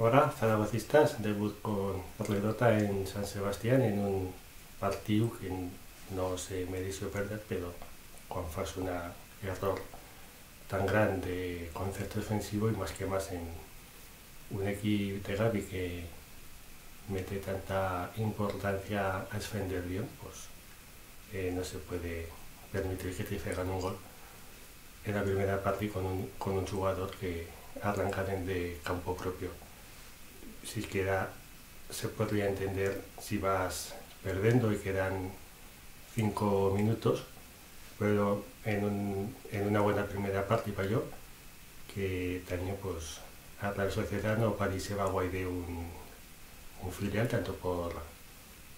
Hola, zaragocistas, debut con l'Atleta en Sant Sebastián en un partido que no se merece perder, pero cuando fas un error tan grande de concepto defensivo y más en un equipo de Gavi que mete tanta importancia a defender bien, pues no se puede permitir que te hagan un gol en la primera parte con un jugador que arranca de campo propio. Siquiera se podría entender si vas perdiendo y quedan 5 minutos, pero en una buena primera parte para yo, que también pues a la sociedad no parece va guay de un filial, tanto por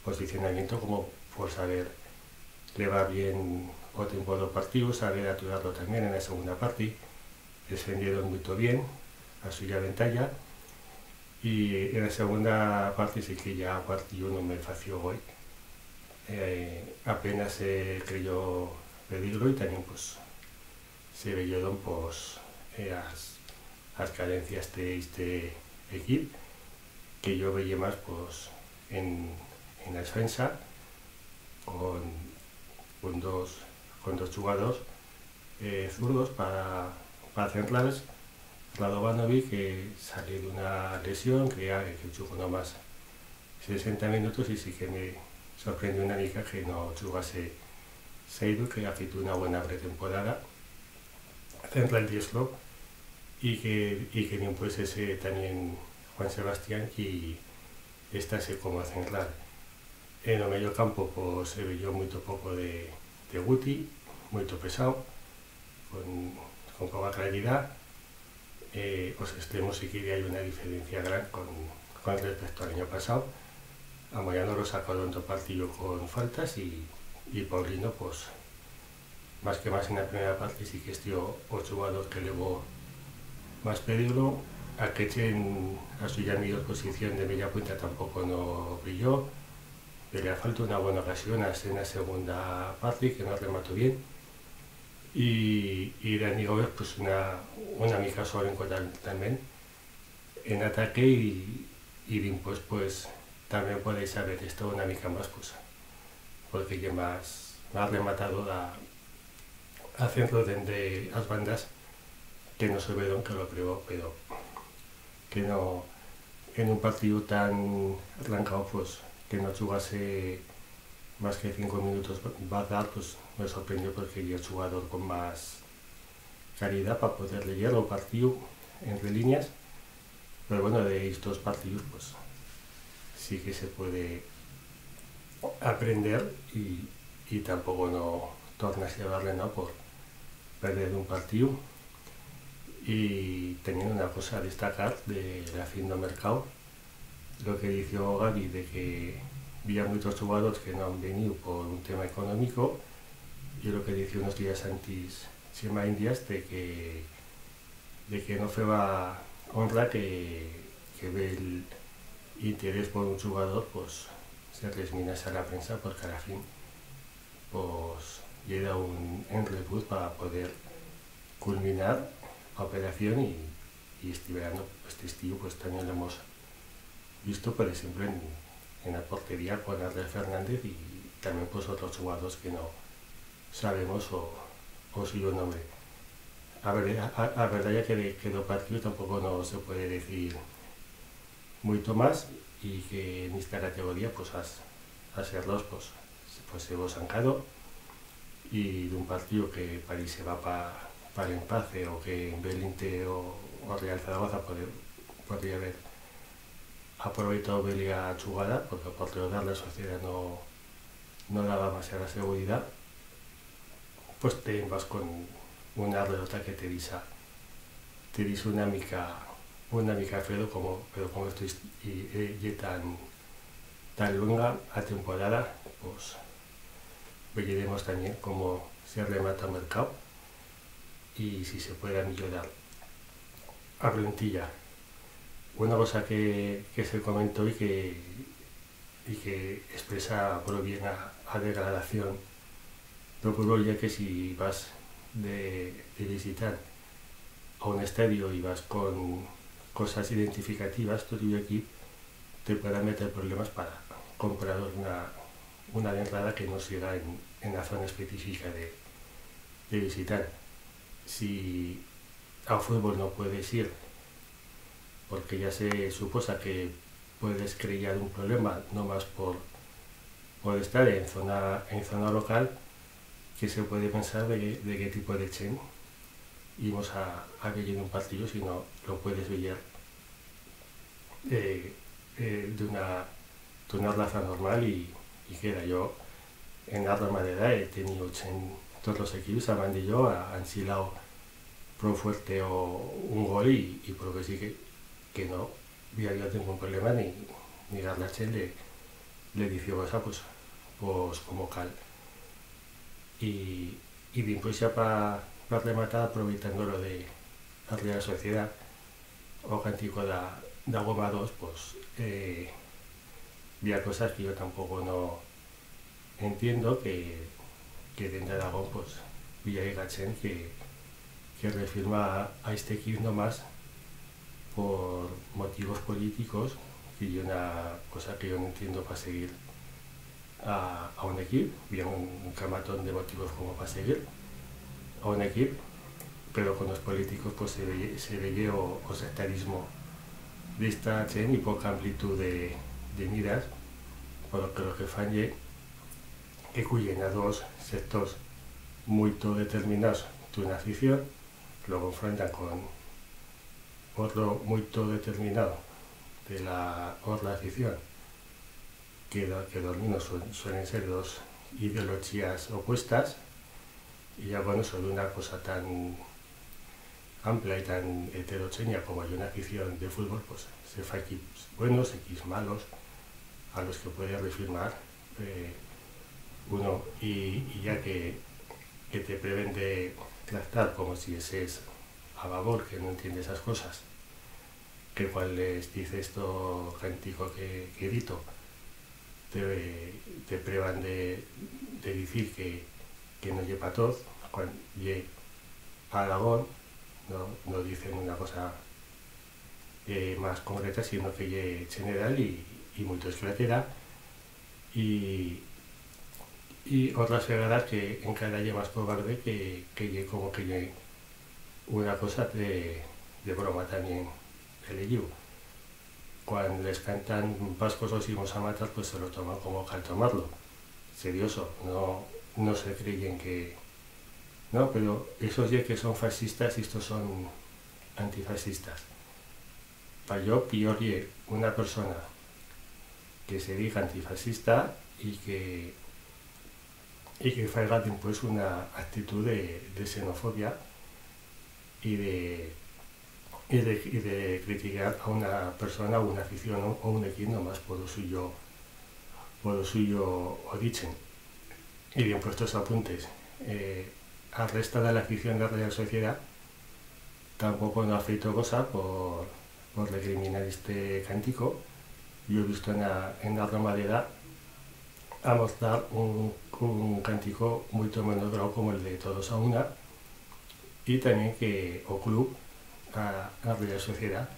posicionamiento como por saber le va bien o tiempo de partido, saber ayudarlo también en la segunda parte, defendieron muy bien a suya ventaja. Y en la segunda parte sí que ya partido no me fació hoy. Apenas se creyó peligro y también pues se veyeron pues las carencias de este equipo que yo veía más pues en la defensa con, con, dos, con dos jugadores zurdos para centrales. Radovanovic, que salió de una lesión, que jugó nomás 60 minutos y sí que me sorprendió una mica que no jugase Seidu, que ha hecho una buena pretemporada, central Dieslo, y que bien pues ese también Juan Sebastián, que estase como central. En el medio campo pues se vio muy poco de Guti, muy pesado, con poca claridad. Los extremos sí que hay una diferencia gran con respecto al año pasado. A Moyano lo sacó de otro partido con faltas y Paulino pues más que más en la primera parte sí que estuvo el jugador que llevó más peligro. A Queche a su ya mejor posición de media punta tampoco no brilló, pero le falta una buena ocasión en la segunda parte que no remató bien. Y Dani Gómez pues una mica suave también en ataque y bien pues también podéis saber esto una mica más pues porque ya más rematado a centro de las bandas que no se ve que lo creo, pero que no en un partido tan arrancado pues que no jugase más que 5 minutos va a dar, pues me sorprendió porque yo el jugador con más calidad para poder leer el partido entre líneas. Pero bueno, de estos partidos pues sí que se puede aprender y tampoco no tornas a darle no por perder un partido. Y teniendo una cosa a destacar de la fin de mercado, lo que dijo Gaby de que había muchos jugadores que no han venido por un tema económico, y lo que dijo unos días antes Chema Indias de que no fue honra que ve el interés por un jugador pues se les minas a la prensa porque al fin pues llega un enrebus para poder culminar la operación y este verano este estío pues también lo hemos visto por ejemplo en la portería con Andrés Fernández y también pues otros jugadores que no sabemos o su nombre. A verdad ya que quedó partido tampoco no se puede decir mucho más y que en esta categoría pues a serlos pues se vos zancado y de un partido que París se va para el empate o que en Belinte o Real Zaragoza podría haber aprovechado la jugada porque por dar la sociedad no daba demasiada seguridad, pues te vas con una derrota que te dice una mica feo pero como esto es tan longa a temporada, pues veremos también cómo se remata el mercado y si se puede mejorar a plantilla. Una cosa que se comentó y que expresa muy bien a degradación procuro ya que si vas de visitar a un estadio y vas con cosas identificativas, todo y aquí te puedan meter problemas para comprar una entrada que no siga en la zona específica de visitar. Si a fútbol no puedes ir porque ya se suposa que puedes crear un problema no más por estar en zona local, que se puede pensar de qué tipo de chen íbamos a ver un partido si no lo puedes ver de una raza normal y queda. Yo en la Ramadera he tenido chen todos los equipos, a y yo han silado pro fuerte o un gol y por lo que sí que no había ningún problema ni Garnachen le dició cosa pues como cal. Y después ya para rematar, aprovechando lo de la Real Sociedad o Cántico de Goma 2, pues había cosas que yo tampoco no entiendo, que dentro de Aragón pues Villa y Gachen que refirma a este equipo nomás por motivos políticos, y una cosa que yo no entiendo para seguir a un equipo, había un camatón de motivos como para seguir a un equipo, pero con los políticos pues se veía o sectarismo de esta y poca amplitud de miras, por lo que falle que cuyen a dos sectores muy determinados de una afición, lo confrontan con otro muy determinado de la otra afición, que los mismos suelen ser dos ideologías opuestas, y ya bueno, sobre una cosa tan amplia y tan heterogénea como hay una afición de fútbol, pues se fa equipos buenos, equipos malos, a los que puede refirmar uno, y ya que te prevén de tratar como si ese es a favor, que no entiende esas cosas, que cual les dice esto cántico que edito, te prueban de decir que no lleva todo, cuando lleva a Aragón no dicen una cosa más concreta, sino que lleva general y mucho esclatera, y otras vegadas que en cada lleva más cobarde que lleva como que lleva una cosa de broma también el ello. Cuando les cantan vascos os íbamos a matar, pues se lo toman como que al tomarlo. Serioso, no se creyen que... No, pero esos ya que son fascistas y estos son antifascistas. Para yo, peor una persona que se diga antifascista y que haga pues una actitud de xenofobia y de criticar a una persona o una afición o un equipo nomás por lo suyo o dicen. Y bien puestos apuntes, al resto de la afición de la Real Sociedad tampoco no ha feito cosa por recriminar este cántico. Yo he visto en la Romareda a mostrar un cántico muy menos grave como el de Todos a Una, y también que o club a la Real Sociedad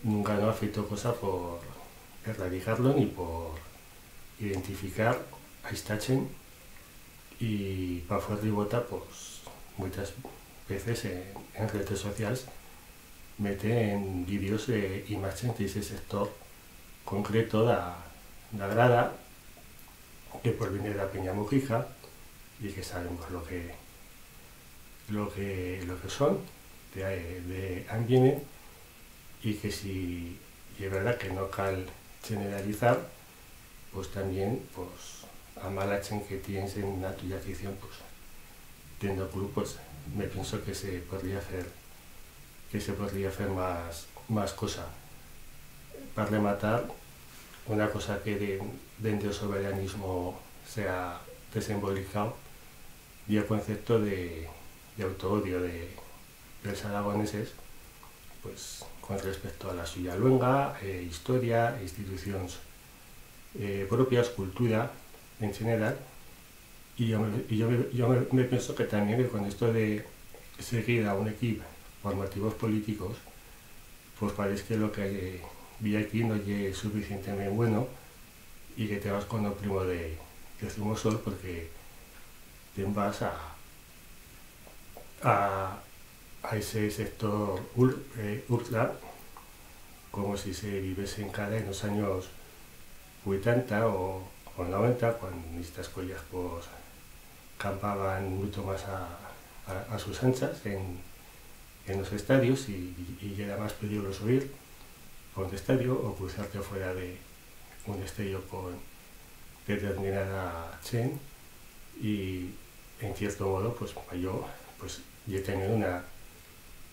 nunca no ha feito cosa por erradicarlo ni por identificar a Stachen, y para fuera de bota pues muchas veces en redes sociales meten vídeos de imágenes de ese sector concreto da grada, que por viene de la Peña Mujica, y que sabemos lo que son de ambiente, y que si es verdad que no cal generalizar, pues también pues a malachen que tienes en una tuya afición, pues teniendo club, pues me pienso que se podría hacer más cosa para rematar. Una cosa que dentro del soberanismo se ha desembolicado y el concepto de autoodio de los aragoneses, pues con respecto a la suya luenga, historia, instituciones propias, cultura en general, y yo me pienso que también con esto de seguir a un equipo por motivos políticos pues parece que lo que vi aquí no es suficientemente bueno y que te vas con el primo de Zumosol porque te vas a, a ese sector urbano como si se viviese en cada en los años 80 o 90, cuando estas collas pues campaban mucho más a sus anchas en los estadios y era más peligroso ir a un estadio o cruzarte fuera de un estadio con determinada chen y en cierto modo pues yo pues yo he tenido una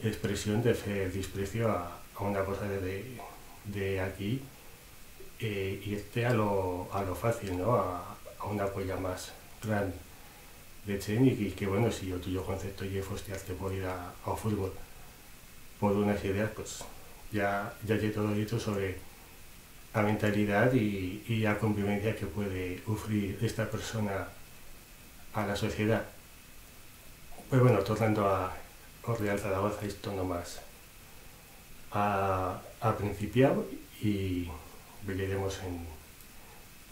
expresión de hacer desprecio a una cosa de aquí irte a lo fácil, ¿no? A una polla más grande de chen y que bueno, si yo tuyo concepto y hostiarte por ir a fútbol por unas ideas, pues ya he todo dicho sobre la mentalidad y la convivencia que puede ofrecer esta persona a la sociedad. Pues bueno, tornando a Real Zaragoza, esto nomás ha principiado y veremos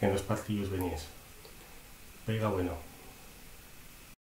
en los partidos venientes. Venga, bueno.